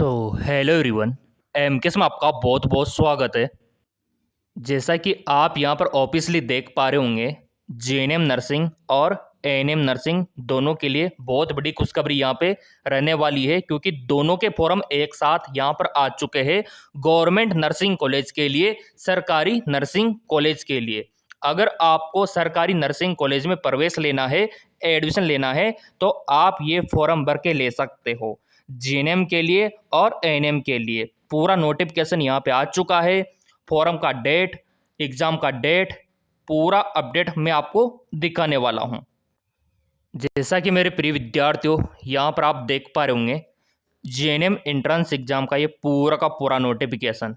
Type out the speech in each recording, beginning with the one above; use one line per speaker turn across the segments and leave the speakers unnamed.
So hello everyone. MKS में आपका बहुत बहुत स्वागत है। जैसा कि आप यहाँ पर ऑब्वियसली देख पा रहे होंगे, जीएनएम नर्सिंग और एएनएम नर्सिंग दोनों के लिए बहुत बड़ी खुशखबरी यहाँ पे रहने वाली है, क्योंकि दोनों के फॉर्म एक साथ यहाँ पर आ चुके हैं गवर्नमेंट नर्सिंग कॉलेज के लिए, सरकारी नर्सिंग कॉलेज के लिए। अगर आपको सरकारी नर्सिंग कॉलेज में प्रवेश लेना है, एडमिशन लेना है, तो आप ये फॉर्म भर के ले सकते हो जीएनएम के लिए और एएनएम के लिए। पूरा नोटिफिकेशन यहाँ पे आ चुका है, फॉर्म का डेट, एग्ज़ाम का डेट, पूरा अपडेट मैं आपको दिखाने वाला हूँ। जैसा कि मेरे प्रिय विद्यार्थियों, यहाँ पर आप देख पा रहे होंगे जीएनएम एंट्रेंस एग्ज़ाम का ये पूरा का पूरा नोटिफिकेशन।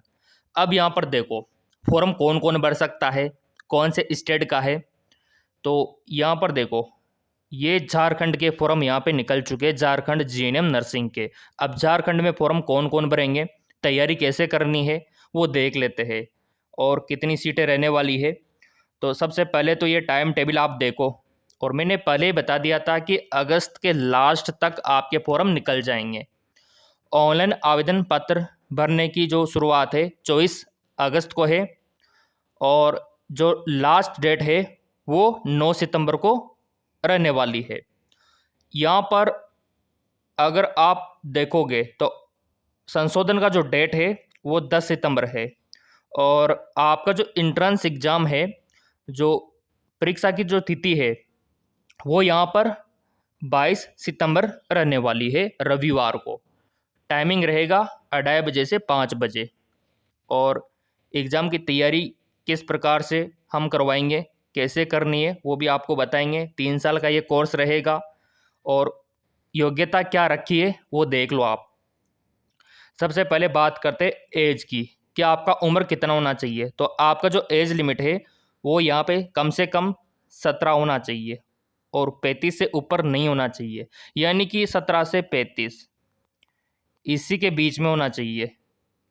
अब यहाँ पर देखो फॉर्म कौन कौन भर सकता है, कौन से स्टेट का है। तो यहाँ पर देखो ये झारखंड के फॉर्म यहाँ पे निकल चुके हैं, झारखंड जीएनएम नर्सिंग के। अब झारखंड में फॉर्म कौन कौन भरेंगे, तैयारी कैसे करनी है वो देख लेते हैं, और कितनी सीटें रहने वाली है। तो सबसे पहले तो ये टाइम टेबल आप देखो, और मैंने पहले ही बता दिया था कि अगस्त के लास्ट तक आपके फॉर्म निकल जाएंगे। ऑनलाइन आवेदन पत्र भरने की जो शुरुआत है 24 अगस्त को है, और जो लास्ट डेट है वो 9 सितंबर को रहने वाली है। यहाँ पर अगर आप देखोगे तो संशोधन का जो डेट है वो 10 सितंबर है, और आपका जो इंट्रेंस एग्ज़ाम है, जो परीक्षा की जो तिथि है, वो यहाँ पर 22 सितंबर रहने वाली है, रविवार को। टाइमिंग रहेगा 2:30 बजे से 5 बजे। और एग्ज़ाम की तैयारी किस प्रकार से हम करवाएंगे, कैसे करनी है, वो भी आपको बताएंगे। 3 साल का ये कोर्स रहेगा, और योग्यता क्या रखी है वो देख लो आप। सबसे पहले बात करते एज की, कि आपका उम्र कितना होना चाहिए। तो आपका जो एज लिमिट है वो यहाँ पे कम से कम 17 होना चाहिए, और 35 से ऊपर नहीं होना चाहिए, यानी कि 17 से 35 इसी के बीच में होना चाहिए।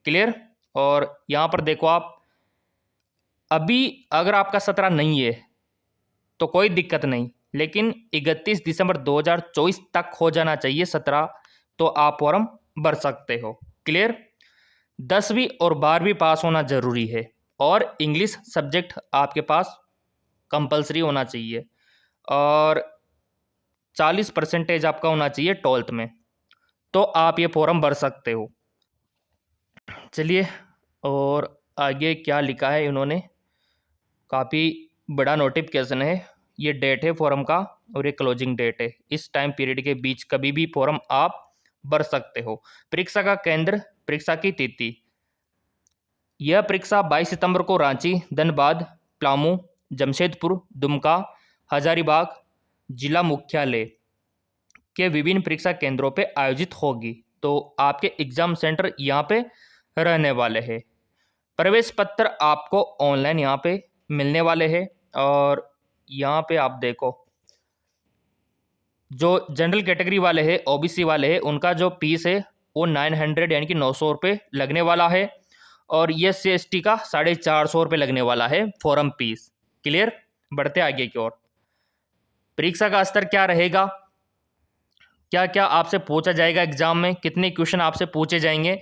क्लियर। और यहाँ पर देखो आप, अभी अगर आपका 17 नहीं है तो कोई दिक्कत नहीं, लेकिन 31 दिसंबर 2024 तक हो जाना चाहिए 17, तो आप फॉर्म भर सकते हो। क्लियर। 10वीं और 12वीं पास होना ज़रूरी है, और इंग्लिश सब्जेक्ट आपके पास कंपलसरी होना चाहिए, और 40% आपका होना चाहिए 12th में, तो आप ये फॉर्म भर सकते हो। चलिए, और आगे क्या लिखा है इन्होंने, काफ़ी बड़ा नोटिफिकेशन है। ये डेट है फॉर्म का, और ये क्लोजिंग डेट है। इस टाइम पीरियड के बीच कभी भी फॉर्म आप भर सकते हो। परीक्षा का केंद्र, परीक्षा की तिथि, यह परीक्षा 22 सितंबर को रांची, धनबाद, पलामू, जमशेदपुर, दुमका, हजारीबाग जिला मुख्यालय के विभिन्न परीक्षा केंद्रों पे आयोजित होगी। तो आपके एग्जाम सेंटर यहाँ पे रहने वाले हैं। प्रवेश पत्र आपको ऑनलाइन यहाँ पे मिलने वाले हैं, और यहाँ पे आप देखो जो जनरल कैटेगरी वाले हैं, ओबीसी वाले हैं, उनका जो फीस है वो 900 यानी कि 900 रुपये लगने वाला है, और SC/ST का 450 रुपये लगने वाला है फॉर्म फीस। क्लियर। बढ़ते आगे की ओर। परीक्षा का स्तर क्या रहेगा, क्या क्या आपसे पूछा जाएगा एग्जाम में, कितने क्वेश्चन आपसे पूछे जाएंगे,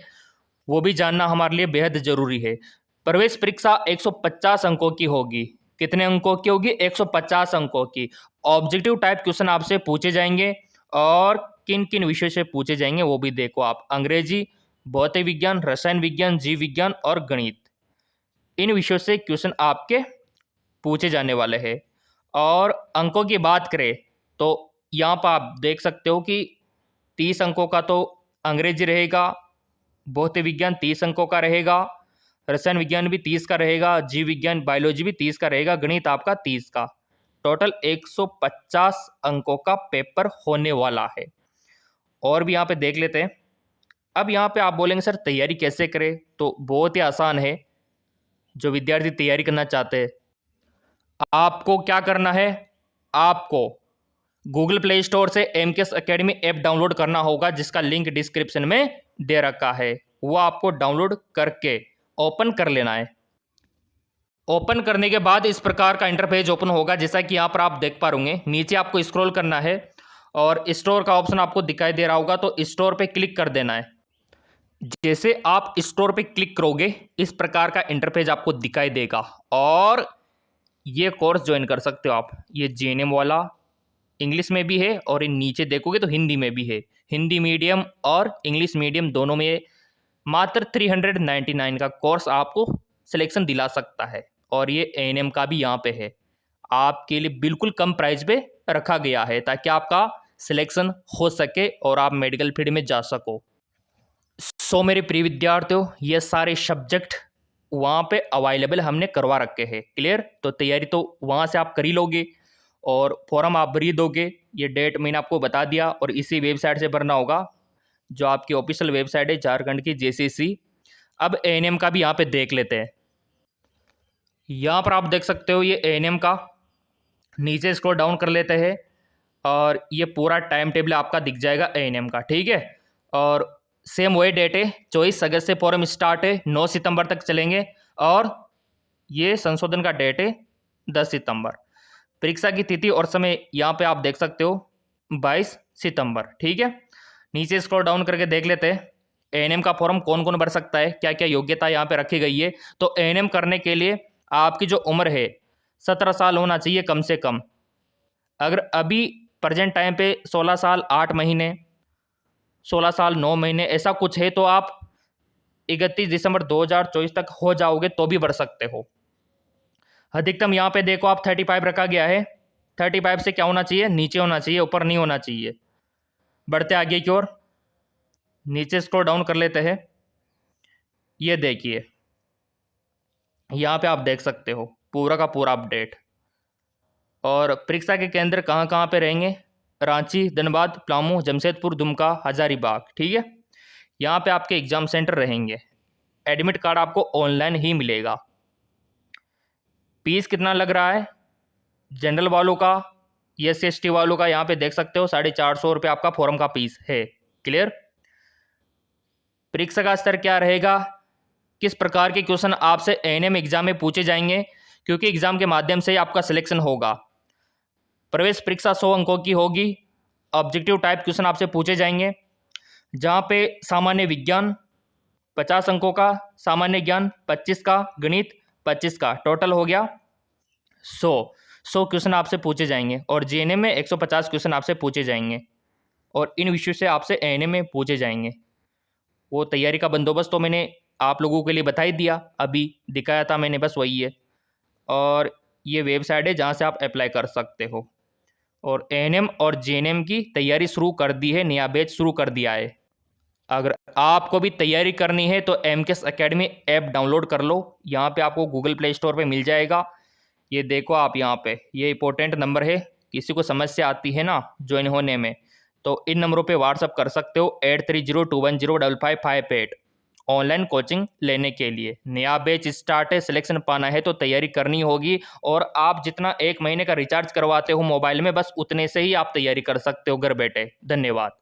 वो भी जानना हमारे लिए बेहद ज़रूरी है। प्रवेश परीक्षा 150 अंकों की होगी। कितने अंकों की होगी? 150 अंकों की। ऑब्जेक्टिव टाइप क्वेश्चन आपसे पूछे जाएंगे, और किन किन विषय से पूछे जाएंगे वो भी देखो आप। अंग्रेजी, भौतिक विज्ञान, रसायन विज्ञान, जीव विज्ञान और गणित, इन विषयों से क्वेश्चन आपके पूछे जाने वाले हैं। और अंकों की बात करें तो यहाँ पर आप देख सकते हो कि 30 अंकों का तो अंग्रेजी रहेगा, भौतिक विज्ञान 30 अंकों का रहेगा, रसायन विज्ञान भी 30 का रहेगा, जीव विज्ञान बायोलॉजी भी 30 का रहेगा, गणित आपका 30 का। टोटल 150 अंकों का पेपर होने वाला है। और भी यहाँ पे देख लेते हैं। अब यहाँ पे आप बोलेंगे सर तैयारी कैसे करें, तो बहुत ही आसान है। जो विद्यार्थी तैयारी करना चाहते हैं, आपको क्या करना है, आपको गूगल प्ले स्टोर से एमकेएस एकेडमी ऐप डाउनलोड करना होगा, जिसका लिंक डिस्क्रिप्शन में दे रखा है। वो आपको डाउनलोड करके ओपन कर लेना है। ओपन करने के बाद इस प्रकार का इंटरफेस ओपन होगा, जैसा कि यहाँ पर आप देख पा रहे। नीचे आपको स्क्रॉल करना है, और स्टोर का ऑप्शन आपको दिखाई दे रहा होगा, तो स्टोर पे क्लिक कर देना है। जैसे आप स्टोर पे क्लिक करोगे इस प्रकार का इंटरफेस आपको दिखाई देगा और ये कोर्स ज्वाइन कर सकते हो आप। ये जेएनएम वाला इंग्लिश में भी है और ये नीचे देखोगे तो हिंदी में भी है। हिंदी मीडियम और इंग्लिश मीडियम दोनों में मात्र 399 का कोर्स आपको सिलेक्शन दिला सकता है और ये एएनएम का भी यहाँ पे है। आपके लिए बिल्कुल कम प्राइस पे रखा गया है ताकि आपका सिलेक्शन हो सके और आप मेडिकल फील्ड में जा सको। सो मेरे प्रिय विद्यार्थियों, ये सारे सब्जेक्ट वहाँ पे अवेलेबल हमने करवा रखे हैं। क्लियर? तो तैयारी तो वहाँ से आप कर ही लोगे और फॉर्म आप भर ही दोगे। ये डेट मैंने आपको बता दिया और इसी वेबसाइट से भरना होगा जो आपकी ऑफिशियल वेबसाइट है झारखंड की जेसीसी। अब एएनएम का भी यहाँ पे देख लेते हैं। यहाँ पर आप देख सकते हो ये एएनएम का, नीचे स्क्रॉल डाउन कर लेते हैं और ये पूरा टाइम टेबल आपका दिख जाएगा एएनएम का। ठीक है, और सेम वही डेट है, 24 अगस्त से फॉर्म स्टार्ट है, 9 सितंबर तक चलेंगे और ये संशोधन का डेट है 10 सितंबर। परीक्षा की तिथि और समय यहाँ पे आप देख सकते हो 22 सितंबर। ठीक है, नीचे स्क्रॉल डाउन करके देख लेते हैं एएनएम का फॉर्म कौन कौन भर सकता है, क्या क्या योग्यता यहाँ पे रखी गई है। तो एएनएम करने के लिए आपकी जो उम्र है 17 साल होना चाहिए कम से कम। अगर अभी प्रेजेंट टाइम पे 16 साल 8 महीने, 16 साल 9 महीने ऐसा कुछ है तो आप 31 दिसंबर 2024 तक हो जाओगे तो भी बढ़ सकते हो। अधिकतम यहाँ पे देखो आप 35 रखा गया है। 35 से क्या होना चाहिए, नीचे होना चाहिए, ऊपर नहीं होना चाहिए। बढ़ते आगे की ओर, नीचे स्क्रॉल डाउन कर लेते हैं। ये देखिए यहाँ पे आप देख सकते हो पूरा का पूरा अपडेट और परीक्षा के केंद्र कहाँ कहाँ पे रहेंगे। रांची, धनबाद, पलामू, जमशेदपुर, दुमका, हजारीबाग। ठीक है, यहाँ पे आपके एग्जाम सेंटर रहेंगे। एडमिट कार्ड आपको ऑनलाइन ही मिलेगा। फीस कितना लग रहा है जनरल वालों का, SC ST वालों का यहाँ पे देख सकते हो 450 रुपये आपका फॉर्म का फीस है। क्लियर? परीक्षा का स्तर क्या रहेगा, किस प्रकार के क्वेश्चन आपसे एएनएम एग्जाम में पूछे जाएंगे, क्योंकि एग्जाम के माध्यम से आपका सिलेक्शन होगा। प्रवेश परीक्षा 100 अंकों की होगी। ऑब्जेक्टिव टाइप क्वेश्चन आपसे पूछे जाएंगे जहाँ पे सामान्य विज्ञान 50 अंकों का, सामान्य ज्ञान 25 का, गणित 25 का, टोटल हो गया 100 क्वेश्चन आपसे पूछे जाएंगे और जेएनएम में 150 क्वेश्चन आपसे पूछे जाएंगे और इन विषयों से आपसे एएनएम में पूछे जाएंगे। वो तैयारी का बंदोबस्त तो मैंने आप लोगों के लिए बता ही दिया, अभी दिखाया था मैंने, बस वही है। और ये वेबसाइट है जहाँ से आप अप्लाई कर सकते हो और एएनएम और जेएनएम की तैयारी शुरू कर दी है, नया बैच शुरू कर दिया है। अगर आपको भी तैयारी करनी है तो एमकेएस एकेडमी ऐप डाउनलोड कर लो। यहाँ पे आपको गूगल प्ले स्टोर पे मिल जाएगा। ये देखो आप यहाँ पे, ये इंपॉर्टेंट नंबर है, किसी को समस्या आती है ना ज्वाइन होने में तो इन नंबरों पे व्हाट्सअप कर सकते हो 8302105558 ऑनलाइन कोचिंग लेने के लिए। नया बैच स्टार्ट है, सिलेक्शन पाना है तो तैयारी करनी होगी और आप जितना 1 महीने का रिचार्ज करवाते हो मोबाइल में बस उतने से ही आप तैयारी कर सकते हो घर बैठे। धन्यवाद।